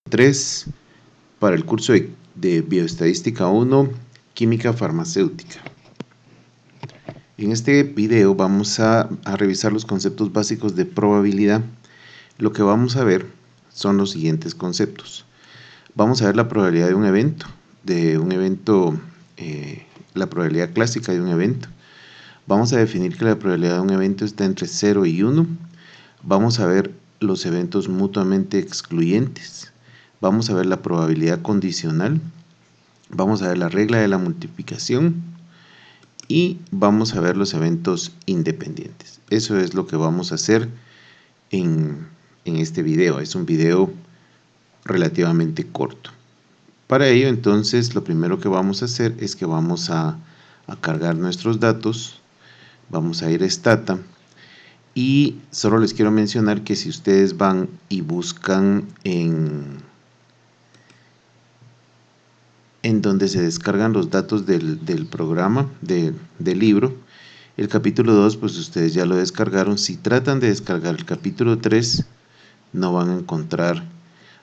3 para el curso de Bioestadística 1, Química Farmacéutica. En este video vamos a revisar los conceptos básicos de probabilidad. Lo que vamos a ver son los siguientes conceptos. Vamos a ver la probabilidad de un evento, la probabilidad clásica de un evento. Vamos a definir que la probabilidad de un evento está entre 0 y 1. Vamos a ver los eventos mutuamente excluyentes. Vamos a ver la probabilidad condicional. Vamos a ver la regla de la multiplicación. Y vamos a ver los eventos independientes. Eso es lo que vamos a hacer en este video. Es un video relativamente corto. Para ello, entonces, lo primero que vamos a hacer es que vamos a cargar nuestros datos. Vamos a ir a Stata. Y solo les quiero mencionar que si ustedes van y buscan en donde se descargan los datos del programa, del libro, el capítulo 2, pues ustedes ya lo descargaron. Si tratan de descargar el capítulo 3, no van a encontrar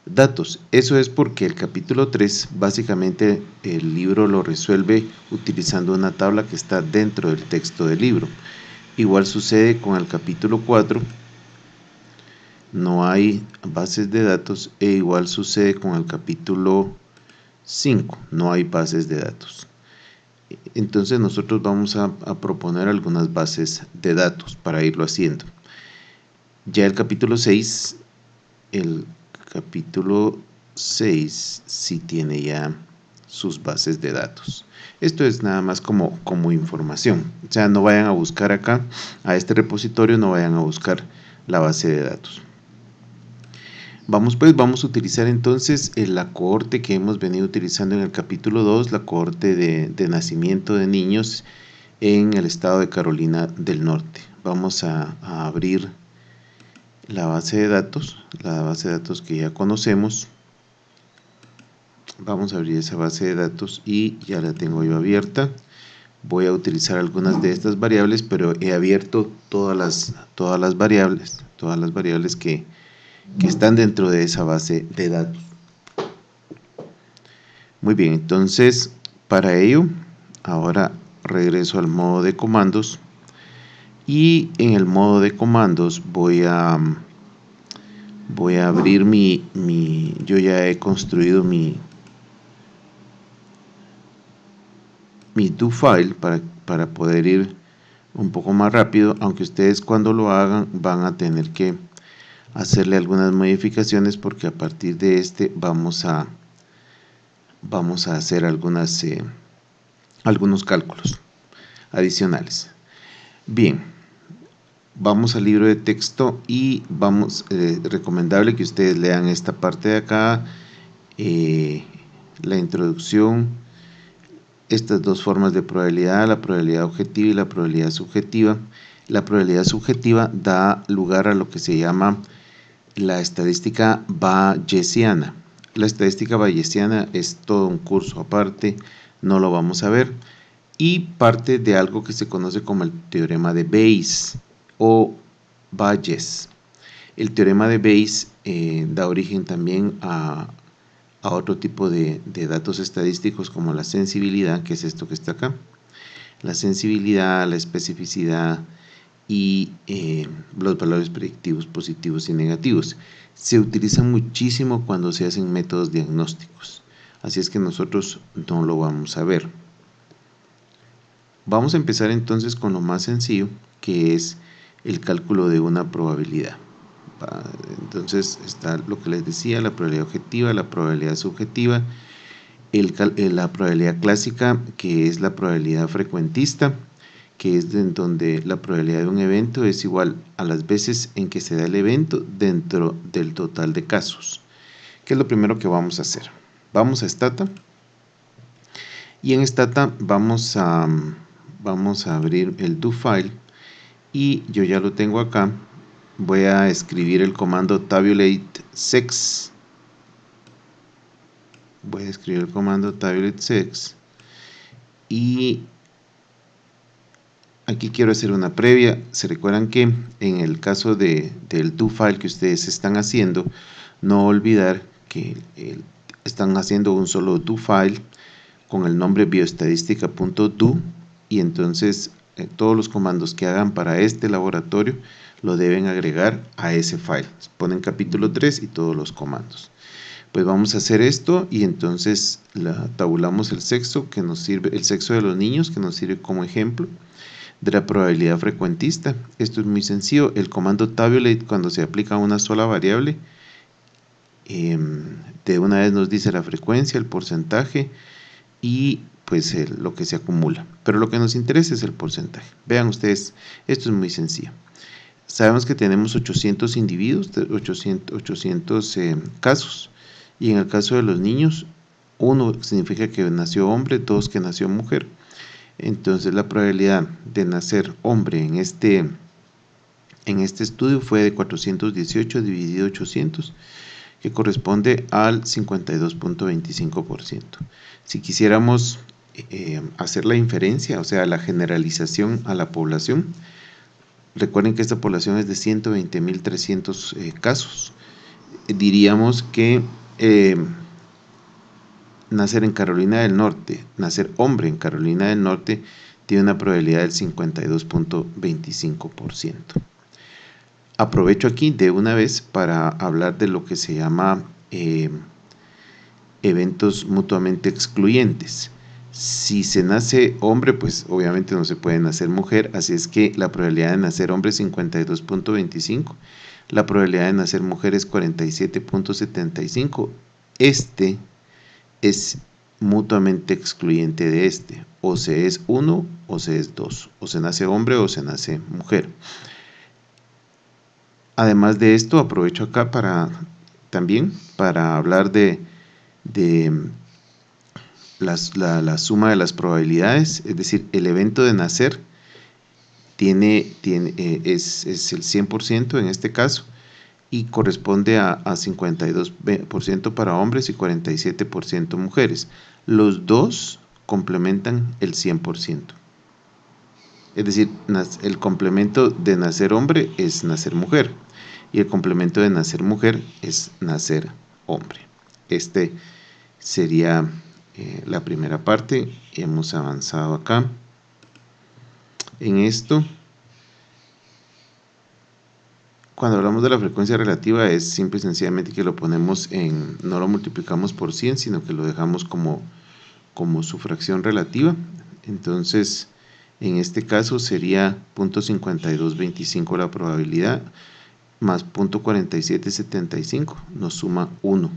datos. Eso es porque el capítulo 3, básicamente el libro lo resuelve utilizando una tabla que está dentro del texto del libro. Igual sucede con el capítulo 4, no hay bases de datos, e igual sucede con el capítulo 5, no hay bases de datos. Entonces nosotros vamos a proponer algunas bases de datos para irlo haciendo. Ya el capítulo 6, sí tiene ya sus bases de datos. Esto es nada más como información. O sea, no vayan a buscar acá, a este repositorio, no vayan a buscar la base de datos. Vamos a utilizar entonces la cohorte que hemos venido utilizando en el capítulo 2, la cohorte de nacimiento de niños en el estado de Carolina del Norte. Vamos a abrir la base de datos que ya conocemos. Vamos a abrir esa base de datos y ya la tengo yo abierta. Voy a utilizar algunas de estas variables, pero he abierto todas las variables que están dentro de esa base de datos. Muy bien, entonces para ello ahora regreso al modo de comandos y en el modo de comandos voy a abrir yo ya he construido mi do file para poder ir un poco más rápido, aunque ustedes cuando lo hagan van a tener que hacerle algunas modificaciones porque a partir de este vamos a hacer algunos cálculos adicionales. Bien, vamos al libro de texto y recomendable que ustedes lean esta parte de acá, la introducción, estas dos formas de probabilidad, la probabilidad objetiva y la probabilidad subjetiva. La probabilidad subjetiva da lugar a lo que se llama la estadística bayesiana. La estadística bayesiana es todo un curso aparte, no lo vamos a ver, y parte de algo que se conoce como el teorema de Bayes o Bayes. El teorema de Bayes da origen también a otro tipo de datos estadísticos como la sensibilidad, que es esto que está acá. La sensibilidad, la especificidad y los valores predictivos positivos y negativos. Se utilizan muchísimo cuando se hacen métodos diagnósticos, así es que nosotros no lo vamos a ver. Vamos a empezar entonces con lo más sencillo, que es el cálculo de una probabilidad. Entonces está lo que les decía, la probabilidad objetiva, la probabilidad subjetiva, la probabilidad clásica, que es la probabilidad frecuentista, que es en donde la probabilidad de un evento es igual a las veces en que se da el evento dentro del total de casos. ¿Qué es lo primero que vamos a hacer? Vamos a Stata y en Stata vamos a abrir el do file y yo ya lo tengo acá. Voy a escribir el comando tabulate sex. Y aquí quiero hacer una previa. Se recuerdan que en el caso del do file que ustedes están haciendo, no olvidar que están haciendo un solo do file con el nombre bioestadística.do, y entonces todos los comandos que hagan para este laboratorio lo deben agregar a ese file. Ponen capítulo 3 y todos los comandos. Pues vamos a hacer esto y entonces tabulamos el sexo que nos sirve, el sexo de los niños, que nos sirve como ejemplo de la probabilidad frecuentista. Esto es muy sencillo. El comando tabulate, cuando se aplica a una sola variable, de una vez nos dice la frecuencia, el porcentaje y pues lo que se acumula. Pero lo que nos interesa es el porcentaje. Vean ustedes, esto es muy sencillo. Sabemos que tenemos 800 individuos, 800 casos. Y en el caso de los niños, 1 significa que nació hombre, 2 que nació mujer. Entonces la probabilidad de nacer hombre en este estudio fue de 418 dividido 800, que corresponde al 52.25%. Si quisiéramos hacer la inferencia, o sea, la generalización a la población, recuerden que esta población es de 120.300 casos. Diríamos que nacer en Carolina del Norte, nacer hombre en Carolina del Norte, tiene una probabilidad del 52.25%. Aprovecho aquí de una vez para hablar de lo que se llama eventos mutuamente excluyentes. Si se nace hombre, pues obviamente no se puede nacer mujer, así es que la probabilidad de nacer hombre es 52.25, la probabilidad de nacer mujer es 47.75. Este es mutuamente excluyente de este, o se es 1 o se es 2, o se nace hombre o se nace mujer. Además de esto, aprovecho acá también para hablar de la suma de las probabilidades, es decir, el evento de nacer es el 100% en este caso, y corresponde a 52% para hombres y 47% mujeres. Los dos complementan el 100%. Es decir, el complemento de nacer hombre es nacer mujer y el complemento de nacer mujer es nacer hombre. Este sería la primera parte. Hemos avanzado acá en esto. Cuando hablamos de la frecuencia relativa es simple y sencillamente que lo ponemos no lo multiplicamos por 100, sino que lo dejamos como su fracción relativa. Entonces, en este caso sería 0.5225 la probabilidad más 0.4775, nos suma 1.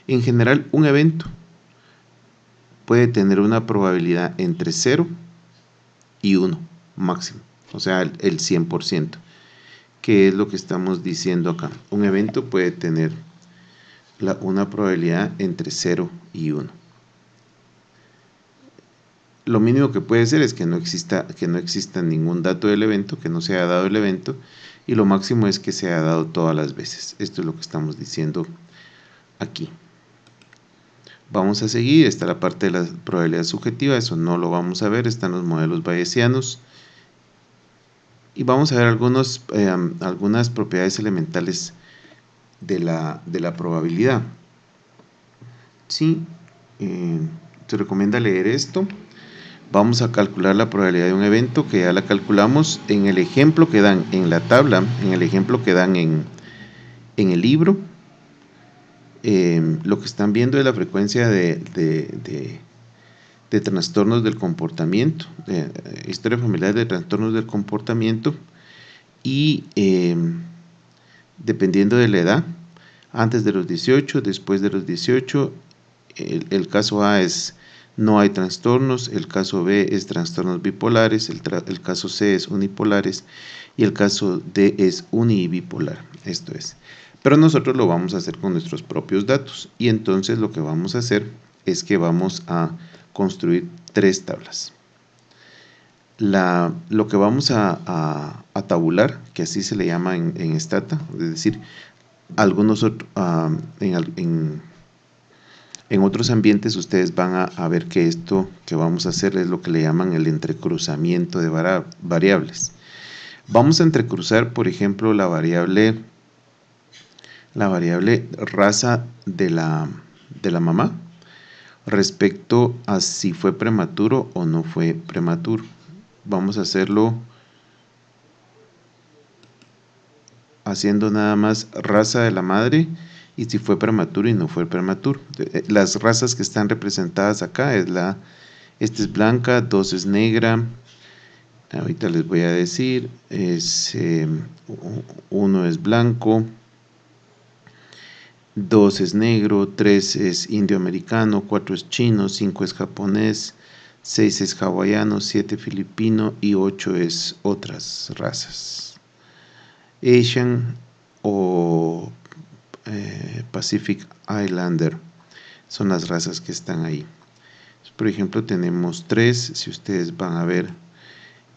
En general, un evento puede tener una probabilidad entre 0 y 1 máximo, o sea, el 100%. ¿Qué es lo que estamos diciendo acá? Un evento puede tener una probabilidad entre 0 y 1. Lo mínimo que puede ser es que no exista ningún dato del evento, que no se haya dado el evento, y lo máximo es que se haya dado todas las veces. Esto es lo que estamos diciendo aquí. Vamos a seguir, está la parte de la probabilidad subjetiva, eso no lo vamos a ver, están los modelos bayesianos. Y vamos a ver algunas propiedades elementales de la probabilidad. Sí, se recomienda leer esto. Vamos a calcular la probabilidad de un evento, que ya la calculamos en el ejemplo que dan en la tabla, en el ejemplo que dan en el libro. Lo que están viendo es la frecuencia de trastornos del comportamiento, historia familiar de trastornos del comportamiento, y dependiendo de la edad, antes de los 18, después de los 18, el caso A es no hay trastornos, el caso B es trastornos bipolares, el caso C es unipolares y el caso D es unibipolar, esto es. Pero nosotros lo vamos a hacer con nuestros propios datos, y entonces lo que vamos a hacer es que vamos a construir 3 tablas. Lo que vamos a tabular, que así se le llama en Stata, es decir, en otros ambientes ustedes van a ver que esto que vamos a hacer es lo que le llaman el entrecruzamiento de variables. Vamos a entrecruzar, por ejemplo, la variable la variable raza de la mamá respecto a si fue prematuro o no fue prematuro. Vamos a hacerlo haciendo nada más raza de la madre y si fue prematuro y no fue prematuro. Las razas que están representadas acá es esta es blanca, 2 es negra, ahorita les voy a decir, 1 es blanco, 2 es negro, 3 es indio americano, 4 es chino, 5 es japonés, 6 es hawaiano, 7 filipino y 8 es otras razas. Asian o Pacific Islander son las razas que están ahí. Por ejemplo, tenemos 3, si ustedes van a ver,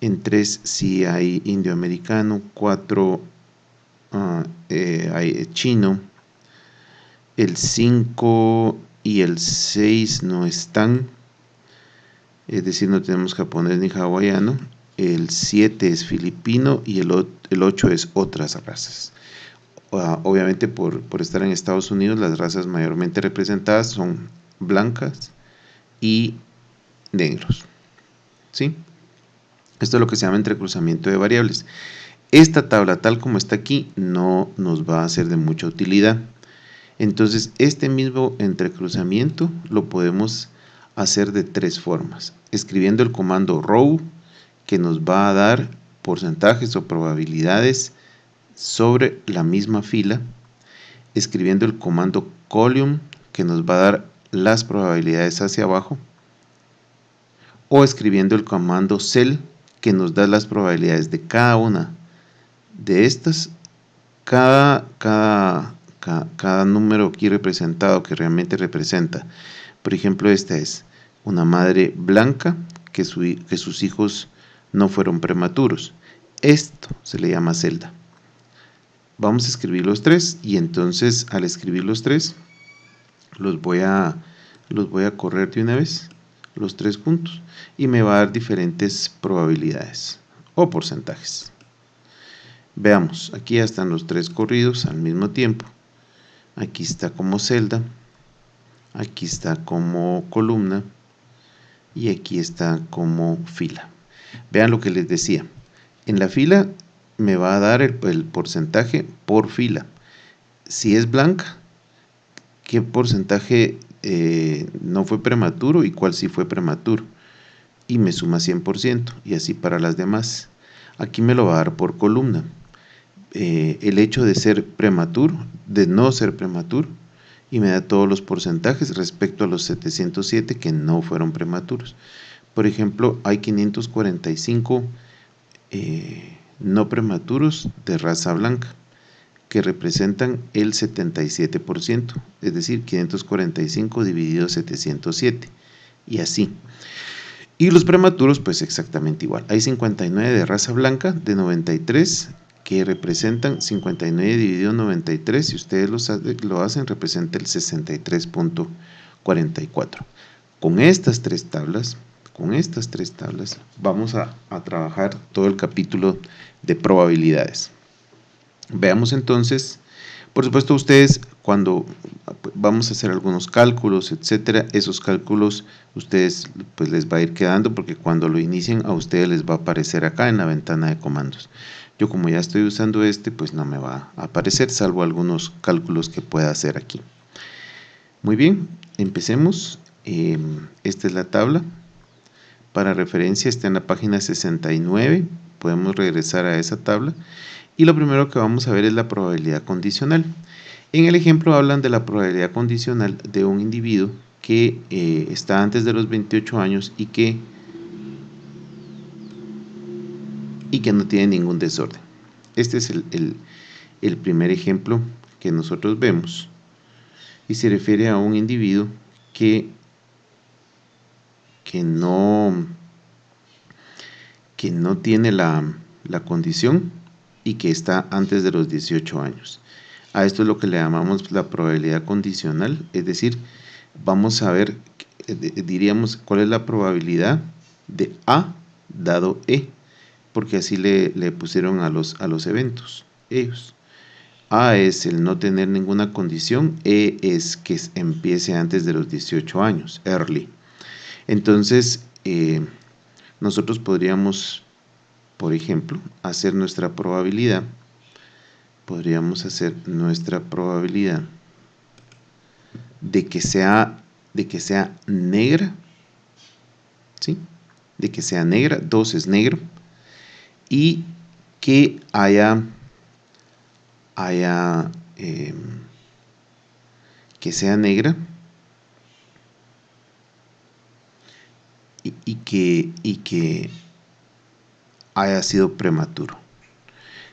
en 3 sí hay indio americano, 4 hay chino, el 5 y el 6 no están, es decir, no tenemos japonés ni hawaiano, el 7 es filipino y el 8 es otras razas. Obviamente por estar en Estados Unidos, las razas mayormente representadas son blancas y negros, ¿sí? Esto es lo que se llama entrecruzamiento de variables. Esta tabla, tal como está aquí, no nos va a ser de mucha utilidad. Entonces, este mismo entrecruzamiento lo podemos hacer de 3 formas. Escribiendo el comando row, que nos va a dar porcentajes o probabilidades sobre la misma fila. Escribiendo el comando column, que nos va a dar las probabilidades hacia abajo. O escribiendo el comando cell, que nos da las probabilidades de cada una de estas. Cada número aquí representado que realmente representa. Por ejemplo, esta es una madre blanca que sus hijos no fueron prematuros. Esto se le llama celda. Vamos a escribir los 3 y entonces al escribir los 3 los voy a correr de una vez, los 3 juntos, y me va a dar diferentes probabilidades o porcentajes. Veamos, aquí ya están los 3 corridos al mismo tiempo. Aquí está como celda, aquí está como columna y aquí está como fila. Vean lo que les decía. En la fila me va a dar el porcentaje por fila. Si es blanca, ¿qué porcentaje no fue prematuro y cuál sí fue prematuro? Y me suma 100% y así para las demás. Aquí me lo va a dar por columna. El hecho de ser prematuro, de no ser prematuro, y me da todos los porcentajes respecto a los 707 que no fueron prematuros. Por ejemplo, hay 545 no prematuros de raza blanca que representan el 77%, es decir, 545 dividido 707 y así. Y los prematuros pues exactamente igual. Hay 59 de raza blanca de 93 que representan 59 dividido 93, si ustedes lo hacen, representa el 63.44. Con estas tres tablas vamos a trabajar todo el capítulo de probabilidades. Veamos entonces, por supuesto ustedes cuando vamos a hacer algunos cálculos, etcétera, esos cálculos ustedes pues les va a ir quedando porque cuando lo inicien a ustedes les va a aparecer acá en la ventana de comandos. Yo como ya estoy usando pues no me va a aparecer salvo algunos cálculos que pueda hacer aquí. Muy bien, empecemos. Esta es la tabla. Para referencia está en la página 69. Podemos regresar a esa tabla. Y lo primero que vamos a ver es la probabilidad condicional. En el ejemplo hablan de la probabilidad condicional de un individuo que está antes de los 28 años y que no tiene ningún desorden. Este es el primer ejemplo que nosotros vemos y se refiere a un individuo que no tiene la condición y que está antes de los 18 años. A esto es lo que le llamamos la probabilidad condicional, es decir, vamos a ver, diríamos, cuál es la probabilidad de A dado E, porque así le pusieron a los eventos, ellos. A es el no tener ninguna condición, E es que empiece antes de los 18 años, early. Entonces, nosotros podríamos, por ejemplo, hacer nuestra probabilidad. Podríamos hacer nuestra probabilidad de que sea negra, ¿sí? De que sea negra, 2 es negro, y que que sea negra y que haya sido prematuro.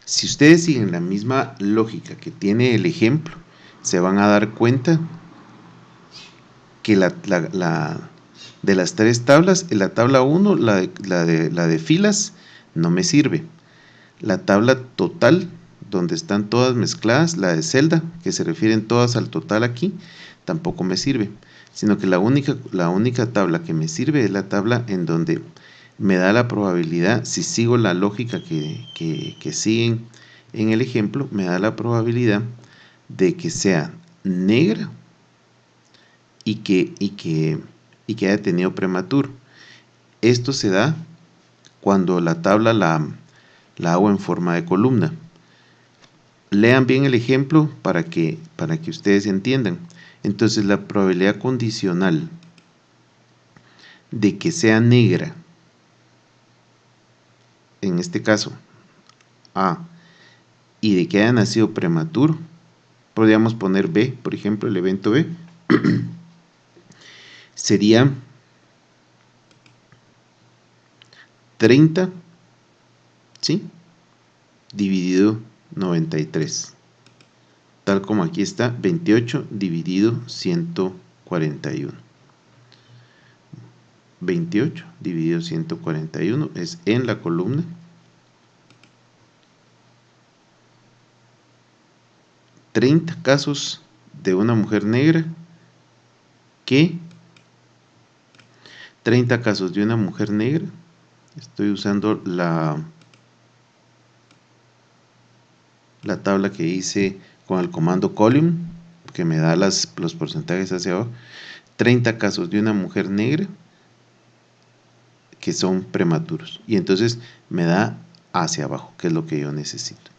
Si ustedes siguen la misma lógica que tiene el ejemplo, se van a dar cuenta que de las tres tablas, la tabla 1, la de filas, no me sirve. La tabla total, donde están todas mezcladas, la de celda, que se refieren todas al total aquí, tampoco me sirve. Sino que la única tabla que me sirve es la tabla en donde me da la probabilidad, si sigo la lógica que siguen en el ejemplo, me da la probabilidad de que sea negra y que haya tenido prematuro. Esto se da cuando la tabla la hago en forma de columna. Lean bien el ejemplo para que ustedes entiendan. Entonces, la probabilidad condicional de que sea negra, en este caso A, y de que haya nacido prematuro, podríamos poner B, por ejemplo, el evento B, sería 30, ¿sí? Dividido 93. Tal como aquí está, 28 dividido 141. 28 dividido 141 es en la columna. 30 casos de una mujer negra que 30 casos de una mujer negra. Estoy usando la tabla que hice con el comando column, que me da los porcentajes hacia abajo. 30 casos de una mujer negra que son prematuros. Y entonces me da hacia abajo, que es lo que yo necesito.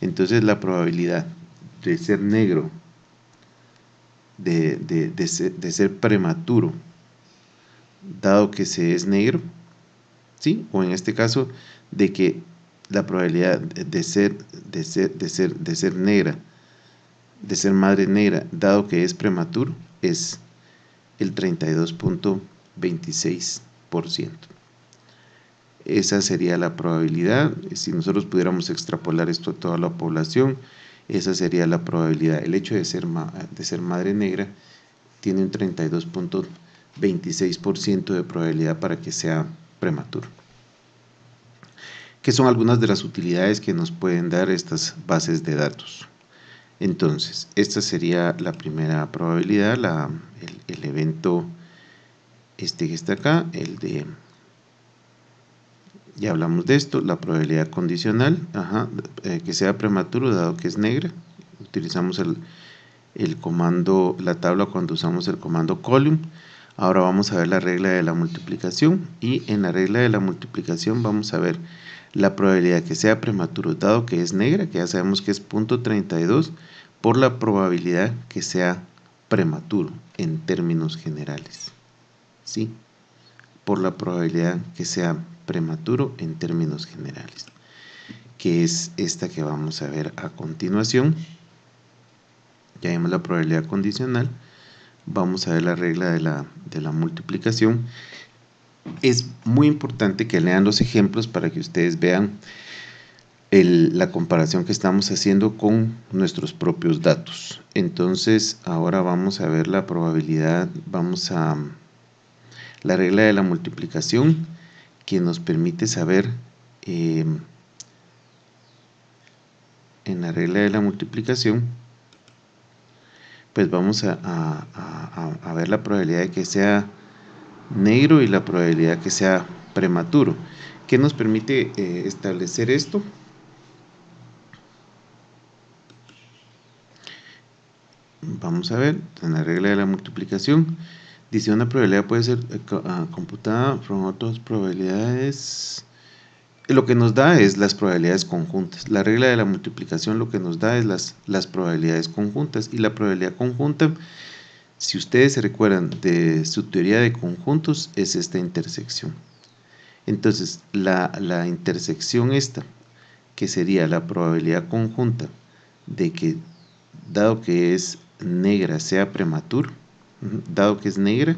Entonces la probabilidad de ser negro, de ser prematuro, dado que se es negro, ¿sí? O en este caso, de que la probabilidad de ser negra, de ser madre negra, dado que es prematuro, es el 32.26%. Esa sería la probabilidad. Si nosotros pudiéramos extrapolar esto a toda la población, esa sería la probabilidad. El hecho de ser madre negra tiene un 32.26% de probabilidad para que sea prematuro. ¿Qué son algunas de las utilidades que nos pueden dar estas bases de datos? Entonces, esta sería la primera probabilidad, el evento que está acá, ya hablamos de esto, la probabilidad condicional, que sea prematuro dado que es negra. Utilizamos el comando, la tabla cuando usamos el comando column. Ahora vamos a ver la regla de la multiplicación, y en la regla de la multiplicación vamos a ver la probabilidad que sea prematuro dado que es negra, que ya sabemos que es 0.32, por la probabilidad que sea prematuro en términos generales, ¿sí? Por la probabilidad que sea prematuro en términos generales, que es esta que vamos a ver a continuación. Ya vimos la probabilidad condicional. Vamos a ver la regla de la multiplicación. Es muy importante que lean los ejemplos para que ustedes vean la comparación que estamos haciendo con nuestros propios datos. Entonces, ahora vamos a ver la probabilidad, la regla de la multiplicación, que nos permite saber, en la regla de la multiplicación, pues vamos a ver la probabilidad de que sea negro y la probabilidad que sea prematuro. ¿Qué nos permite establecer esto? vamos a ver, en la regla de la multiplicación, dice una probabilidad puede ser computada from otras probabilidades. Lo que nos da es las probabilidades conjuntas. La regla de la multiplicación lo que nos da es las probabilidades conjuntas. Y la probabilidad conjunta, si ustedes se recuerdan de su teoría de conjuntos, es esta intersección. Entonces, la intersección esta, que sería la probabilidad conjunta de que, dado que es negra, sea prematuro, dado que es negra,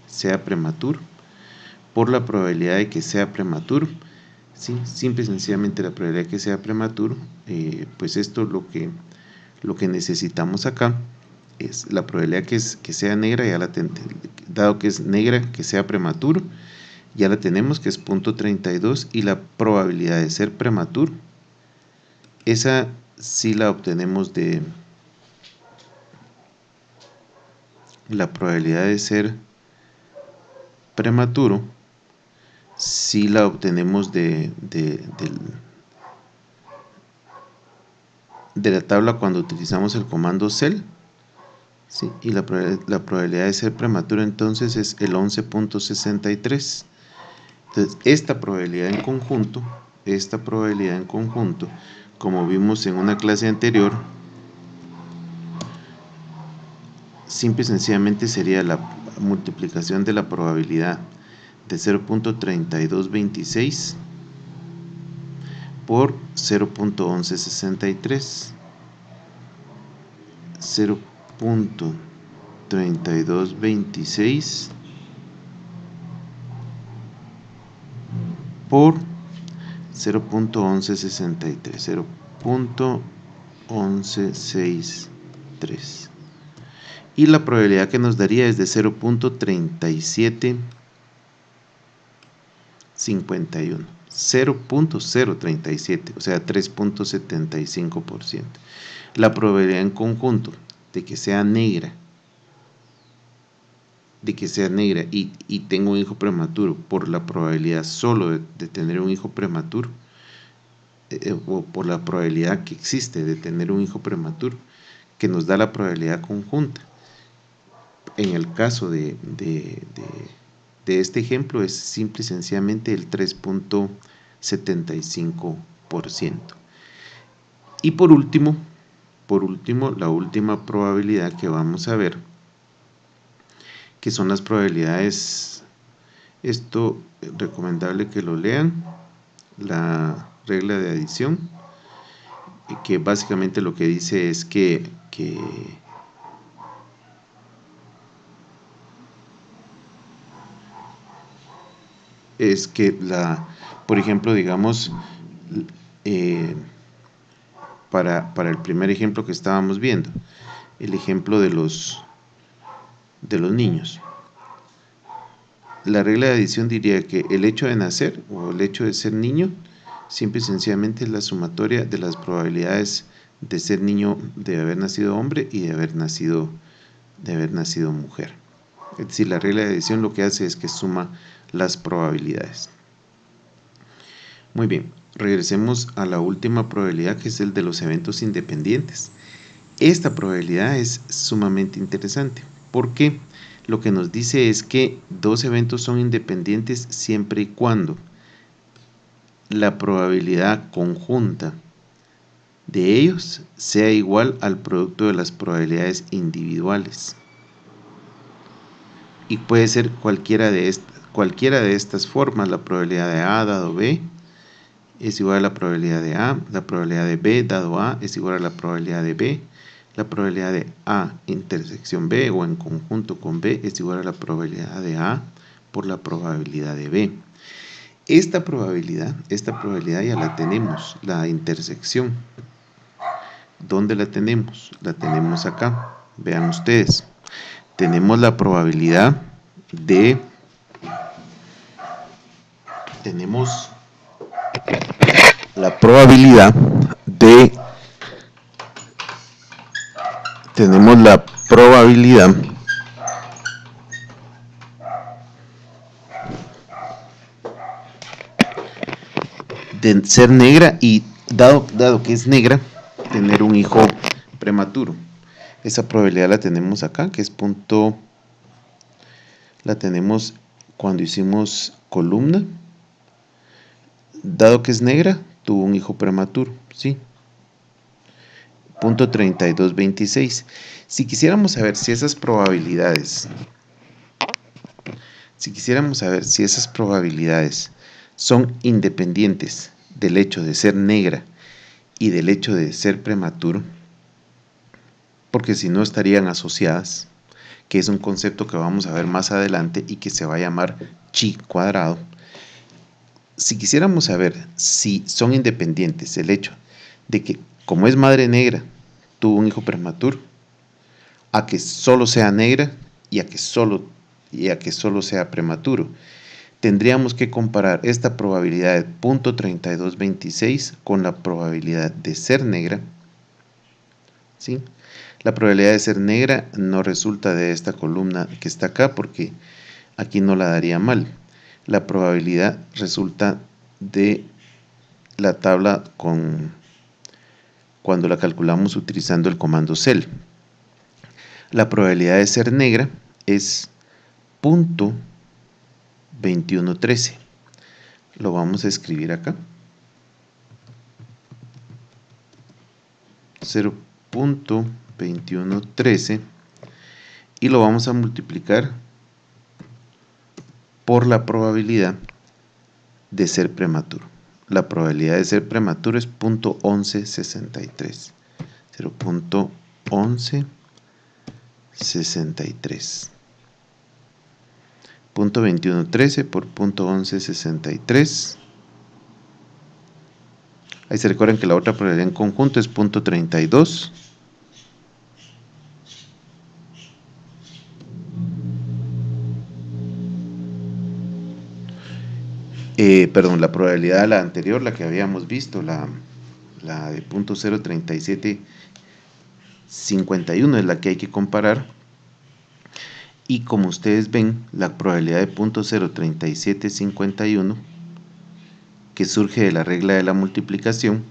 sea prematuro, por la probabilidad de que sea prematuro, ¿sí? Simple y sencillamente la probabilidad de que sea prematuro, pues esto lo que necesitamos acá es la probabilidad que sea negra, dado que es negra, que sea prematuro, ya la tenemos, que es 0.32, y la probabilidad de ser prematuro, esa sí la obtenemos de la probabilidad de ser prematuro, si la obtenemos de la tabla cuando utilizamos el comando cell, ¿sí? Y la probabilidad de ser prematuro entonces es el 11.63. Entonces esta probabilidad en conjunto, como vimos en una clase anterior, simple y sencillamente sería la multiplicación de la probabilidad de 0.3226 por 0.1163. 0.3226 por 0.1163. 0.1163. Y la probabilidad que nos daría es de 0.3751. 0.037, o sea, 3.75%. La probabilidad en conjunto de que sea negra, y tengo un hijo prematuro, por la probabilidad solo de tener un hijo prematuro, o por la probabilidad que existe de tener un hijo prematuro, que nos da la probabilidad conjunta. En el caso de este ejemplo es simple y sencillamente el 3.75%. Y por último, la última probabilidad que vamos a ver, que son las probabilidades, esto es recomendable que lo lean, la regla de adición, que básicamente lo que dice es que por ejemplo, digamos, para el primer ejemplo que estábamos viendo, el ejemplo de los niños, la regla de adición diría que el hecho de nacer o el hecho de ser niño simple y sencillamente es la sumatoria de las probabilidades de ser niño, de haber nacido hombre y de haber nacido mujer. Es decir, la regla de adición lo que hace es que suma las probabilidades. Muy bien, regresemos a la última probabilidad, que es el de los eventos independientes. Esta probabilidad es sumamente interesante porque lo que nos dice es que dos eventos son independientes siempre y cuando la probabilidad conjunta de ellos sea igual al producto de las probabilidades individuales. Y puede ser cualquiera de estas formas. La probabilidad de A dado B es igual a la probabilidad de A, la probabilidad de B dado A es igual a la probabilidad de B, la probabilidad de A intersección B o en conjunto con B es igual a la probabilidad de A por la probabilidad de B. Esta probabilidad ya la tenemos, la intersección. ¿Dónde la tenemos? La tenemos acá. Vean ustedes. Tenemos la probabilidad de ser negra, y dado que es negra, tener un hijo prematuro. Esa probabilidad la tenemos acá, que es punto, la tenemos cuando hicimos columna. Dado que es negra, tuvo un hijo prematuro, ¿sí? Punto 3226. Si quisiéramos saber si esas probabilidades, son independientes del hecho de ser negra y del hecho de ser prematuro, porque si no estarían asociadas, que es un concepto que vamos a ver más adelante y que se va a llamar chi cuadrado. Si quisiéramos saber si son independientes el hecho de que, como es madre negra, tuvo un hijo prematuro, a que solo sea negra y a que solo sea prematuro, tendríamos que comparar esta probabilidad de 0.3226 con la probabilidad de ser negra, ¿sí? La probabilidad de ser negra no resulta de esta columna que está acá porque aquí no la daría mal. La probabilidad resulta de la tabla cuando la calculamos utilizando el comando cell. La probabilidad de ser negra es 0.2113. Lo vamos a escribir acá. 0.2113 y lo vamos a multiplicar por la probabilidad de ser prematuro. La probabilidad de ser prematuro es 0.1163. 0.1163. 0.2113 por 0.1163. Ahí se recuerdan que la otra probabilidad en conjunto es 0.32. Perdón, la probabilidad, la anterior, la que habíamos visto, la de 0.03751 es la que hay que comparar. Y como ustedes ven, la probabilidad de 0.03751, que surge de la regla de la multiplicación,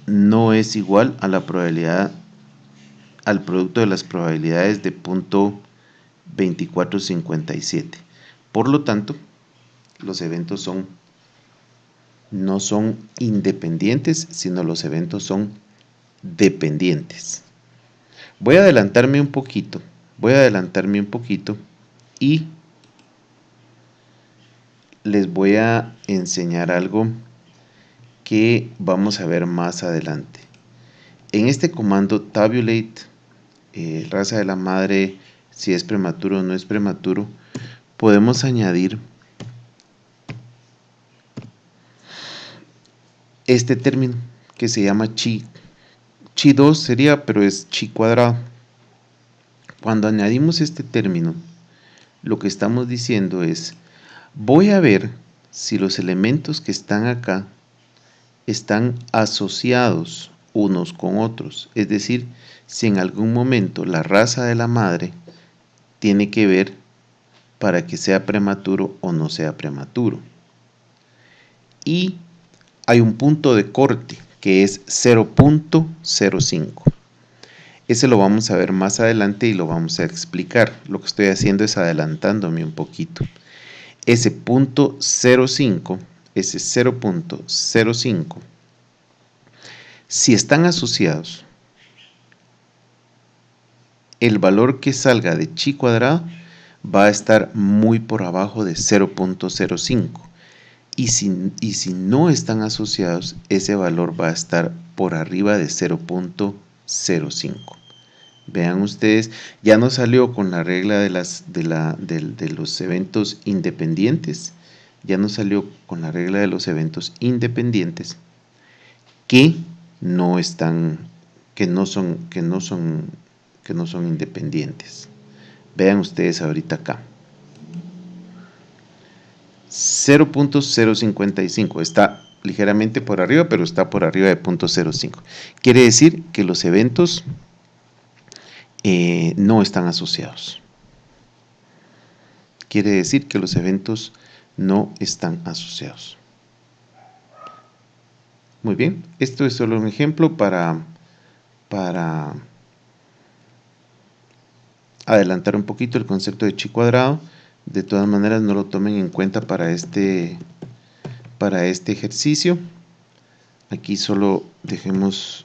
no es igual a la probabilidad, al producto de las probabilidades de 0.2457. Por lo tanto, los eventos no son independientes, sino los eventos son dependientes. Voy a adelantarme un poquito y les voy a enseñar algo que vamos a ver más adelante. En este comando tabulate, raza de la madre, si es prematuro o no es prematuro, podemos añadir este término que se llama chi. Chi 2 sería, pero es chi cuadrado. Cuando añadimos este término, lo que estamos diciendo es, voy a ver si los elementos que están acá están asociados unos con otros, es decir, si en algún momento la raza de la madre tiene que ver para que sea prematuro o no sea prematuro. Y hay un punto de corte que es 0.05. Ese lo vamos a ver más adelante y lo vamos a explicar. Lo que estoy haciendo es adelantándome un poquito. Ese punto 0.5, ese 0.05, si están asociados, el valor que salga de chi cuadrado va a estar muy por abajo de 0.05. Y si no están asociados, ese valor va a estar por arriba de 0.05. Vean ustedes, ya no salió con la regla de los eventos independientes, ya no salió con la regla de los eventos independientes que no son independientes. Vean ustedes ahorita acá. 0.055 está ligeramente por arriba, pero está por arriba de 0.05. Quiere decir que los eventos no están asociados. Quiere decir que los eventos no están asociados. Muy bien, esto es solo un ejemplo para adelantar un poquito el concepto de chi cuadrado. De todas maneras, no lo tomen en cuenta para este ejercicio. Aquí solo dejemos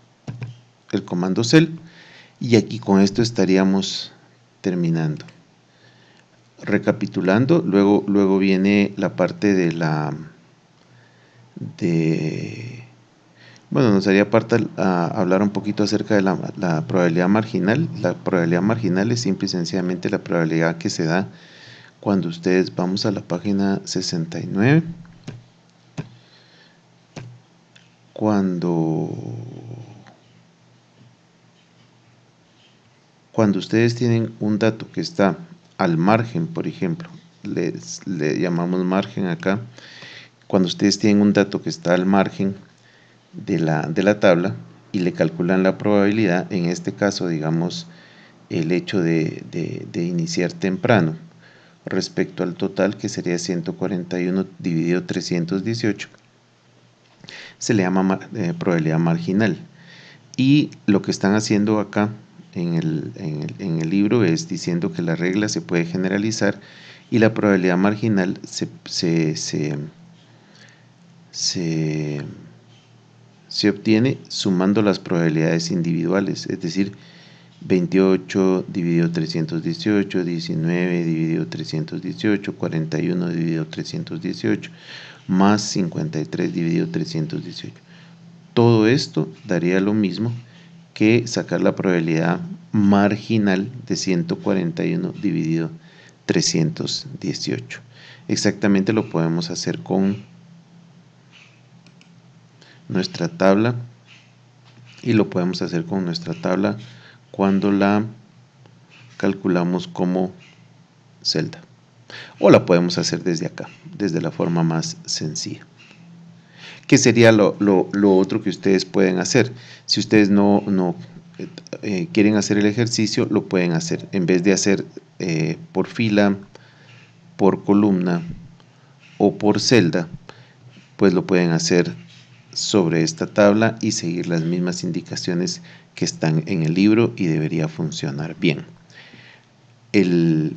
el comando cel y aquí con esto estaríamos terminando. Recapitulando, luego viene la parte de bueno, nos haría falta hablar un poquito acerca de la probabilidad marginal. La probabilidad marginal es simple y sencillamente la probabilidad que se da cuando ustedes, vamos a la página 69, cuando ustedes tienen un dato que está al margen, por ejemplo, le llamamos margen acá, cuando ustedes tienen un dato que está al margen de la tabla y le calculan la probabilidad, en este caso, digamos, el hecho de iniciar temprano respecto al total, que sería 141 dividido 318, se le llama probabilidad marginal. Y lo que están haciendo acá en el libro es diciendo que la regla se puede generalizar y la probabilidad marginal se obtiene sumando las probabilidades individuales, es decir, 28 dividido 318, 19 dividido 318, 41 dividido 318, más 53 dividido 318. Todo esto daría lo mismo que sacar la probabilidad marginal de 141 dividido 318. Exactamente lo podemos hacer con nuestra tabla y lo podemos hacer con nuestra tabla cuando la calculamos como celda, o la podemos hacer desde acá, desde la forma más sencilla. ¿Qué sería lo otro que ustedes pueden hacer? Si ustedes no quieren hacer el ejercicio, lo pueden hacer. En vez de hacer por fila, por columna o por celda, pues lo pueden hacer sobre esta tabla y seguir las mismas indicaciones que están en el libro y debería funcionar bien. El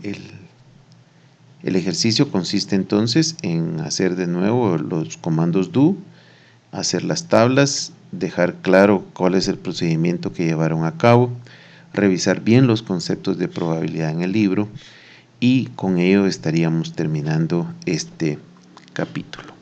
ejercicio consiste entonces en hacer de nuevo los comandos do, hacer las tablas, dejar claro cuál es el procedimiento que llevaron a cabo, revisar bien los conceptos de probabilidad en el libro y con ello estaríamos terminando este capítulo.